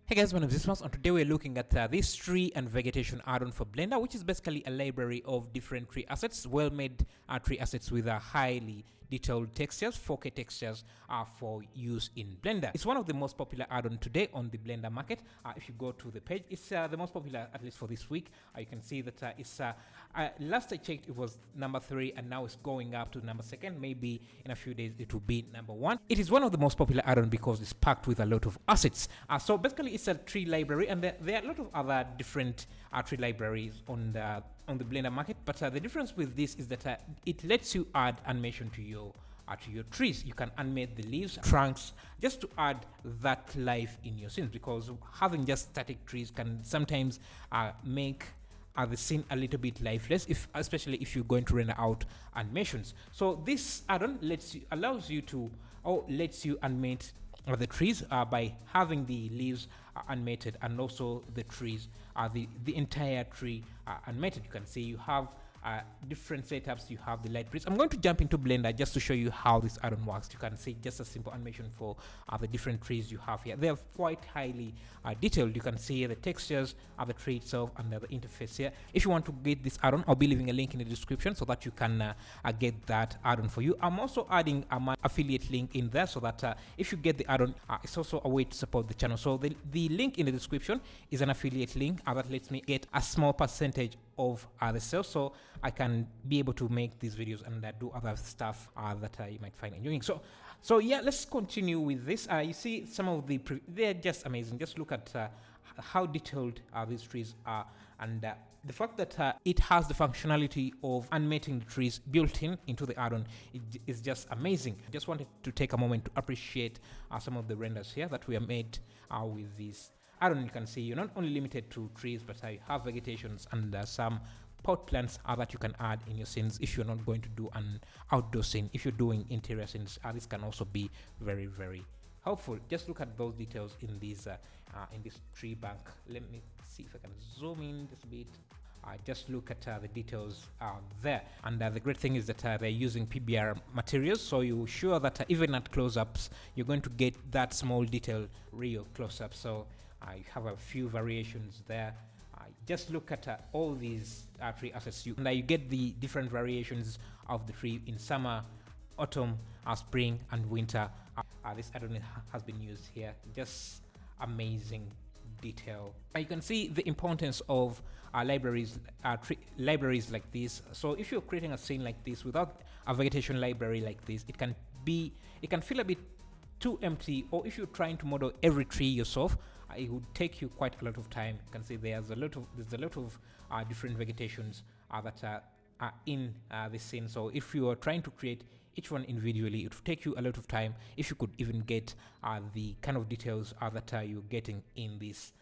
Hey guys, my name is Ismas, and today we're looking at this tree and vegetation add-on for Blender, which is basically a library of different tree assets, well-made tree assets with highly detailed textures, 4K textures for use in Blender. It's one of the most popular add-on today on the Blender market. If you go to the page, it's the most popular, at least for this week. You can see that it's last I checked, it was number 3, and now it's going up to number 2. Maybe in a few days it will be number 1. It is one of the most popular add-on because it's packed with a lot of assets. So basically, it's a tree library, and there are a lot of other different tree libraries on the Blender market. But the difference with this is that it lets you add animation to your trees. You can animate the leaves, trunks, just to add that life in your scenes, because having just static trees can sometimes make the scene a little bit lifeless, especially if you're going to render out animations. So this add-on allows you to animate the trees by having the leaves animated, and also the trees, the entire tree animated. You can see you have different setups. You have the light trees. I'm going to jump into Blender just to show you how this add-on works. You can see just a simple animation for the different trees you have here. They are quite highly detailed. You can see the textures of the tree itself and the interface here. If you want to get this add-on, I'll be leaving a link in the description so that you can get that add-on for you. I'm also adding my affiliate link in there so that if you get the add-on, it's also a way to support the channel. So the link in the description is an affiliate link that lets me get a small percentage of the sales, so I can be able to make these videos and do other stuff that you might find enjoying. So yeah, let's continue with this. You see some of they're just amazing. Just look at how detailed these trees are, and the fact that it has the functionality of animating the trees built into the add-on is just amazing. Just wanted to take a moment to appreciate some of the renders here that we have made with these add-on. You can see you're not only limited to trees, but you have vegetations and some pot plants that you can add in your scenes if you're not going to do an outdoor scene. If you're doing interior scenes, this can also be very, very helpful. Just look at those details in this tree bank. Let me see if I can zoom in just a bit. Just look at the details there, and the great thing is that they're using PBR materials, so you're sure that even at close-ups you're going to get that small detail real close-up. So you have a few variations there. Just look at all these tree assets. You get the different variations of the tree in summer, autumn, spring, and winter. This add-on has been used here. Just amazing detail. You can see the importance of libraries like this. So if you're creating a scene like this without a vegetation library like this, it can feel a bit too empty. Or if you're trying to model every tree yourself, it would take you quite a lot of time. You can see there's a lot of different vegetations that are in this scene. So if you are trying to create each one individually, it would take you a lot of time. If you could even get the kind of details that you're getting in these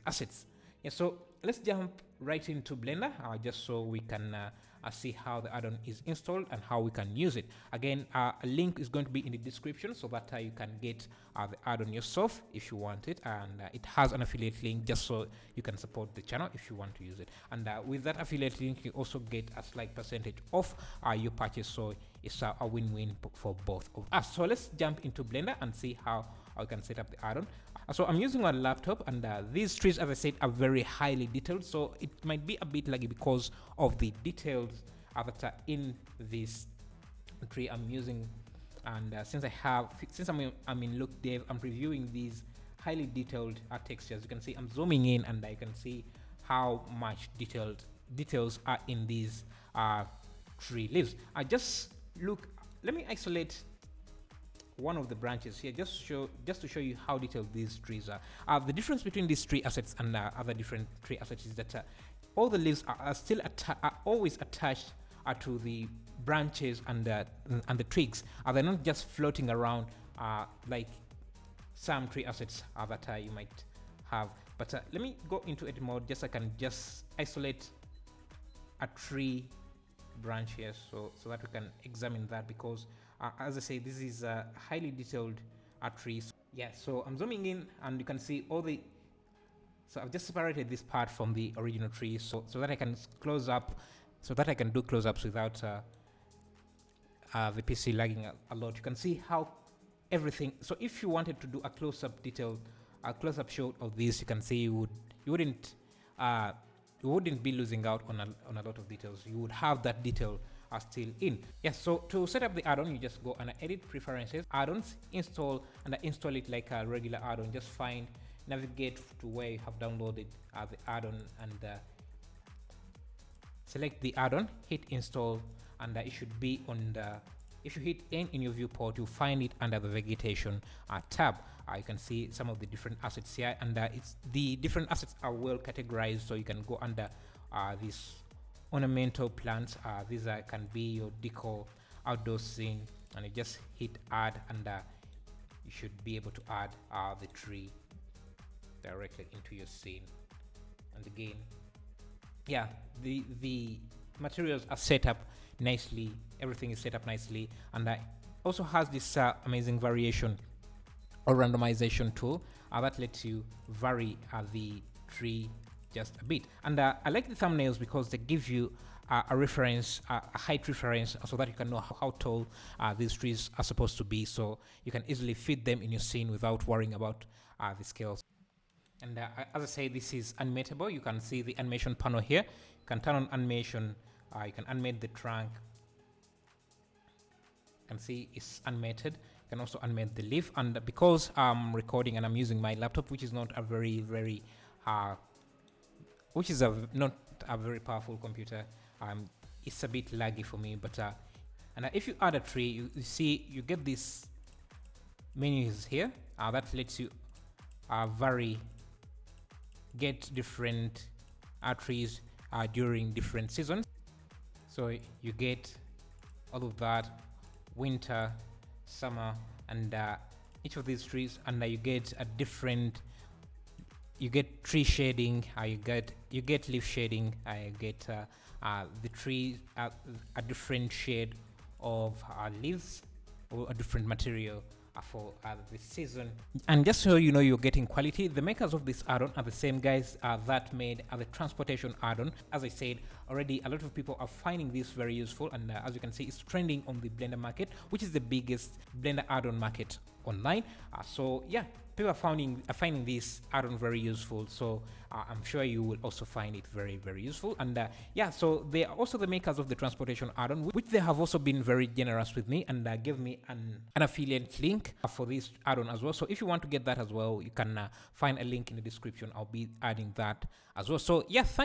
assets. Yeah, so let's jump right into Blender just so we can see how the add-on is installed and how we can use it. Again, a link is going to be in the description so that you can get the add-on yourself if you want it, and it has an affiliate link just so you can support the channel if you want to use it. And with that affiliate link, you also get a slight percentage off your purchase, so it's a win-win for both of us. So let's jump into Blender and see how I can set up the add-on. So I'm using my laptop, and these trees, as I said, are very highly detailed, so it might be a bit laggy because of the details that are in this tree I'm using. And since I'm in Look Dev, I'm previewing these highly detailed textures. You can see I'm zooming in, and I can see how much details are in these tree leaves. Let me isolate one of the branches here just to show you how detailed these trees are. The difference between these tree assets and other different tree assets is that all the leaves are always attached to the branches and the twigs. They're not just floating around like some tree assets that you might have. But let me go into edit mode just so I can just isolate a tree branch here so that we can examine that, because as I say, this is a highly detailed tree. Yeah, so I'm zooming in, and you can see so I've just separated this part from the original tree so that I can do close-ups without the PC lagging a lot. You can see how everything. So if you wanted to do a close-up detail a close-up shot of this, you can see you wouldn't be losing out on a lot of details. You would have that detail still in. Yes, so to set up the add-on, you just go and edit preferences, add-ons, install, and install it like a regular add-on. Just navigate to where you have downloaded the add-on and select the add-on, hit install, and it should be on the, if you hit N in your viewport, you'll find it under the vegetation tab. You can see some of the different assets here, and the different assets are well categorized, so you can go under these ornamental plants. These can be your decor outdoor scene, and you just hit add, and you should be able to add the tree directly into your scene. And again, yeah, the materials are set up nicely, everything is set up nicely, and also has this amazing variation or randomization tool that lets you vary the tree just a bit. And I like the thumbnails because they give you a reference, a height reference, so that you can know how tall these trees are supposed to be, so you can easily fit them in your scene without worrying about the scales. And as I say, this is animatable. You can see the animation panel here. You can turn on animation. You can animate the trunk. You can see it's animated. You can also animate the leaf. And because I'm recording and I'm using my laptop, which is not a not a very powerful computer, it's a bit laggy for me. But and if you add a tree, you see you get these menus here that lets you get different trees during different seasons. So you get all of that, winter, summer, and each of these trees, and you get a different, you get tree shading, you get leaf shading, you get the tree a different shade of leaves or a different material for the season. And just so you know, you're getting quality, the makers of this add-on are the same guys that made the transportation add-on. As I said already, a lot of people are finding this very useful, and as you can see, it's trending on the Blender market, which is the biggest Blender add-on market online. So yeah, people are finding this add-on very useful, so I'm sure you will also find it very, very useful. And yeah, so they are also the makers of the transportation add-on, which they have also been very generous with me and gave me an affiliate link for this add-on as well. So if you want to get that as well, you can find a link in the description. I'll be adding that as well. So yeah, thank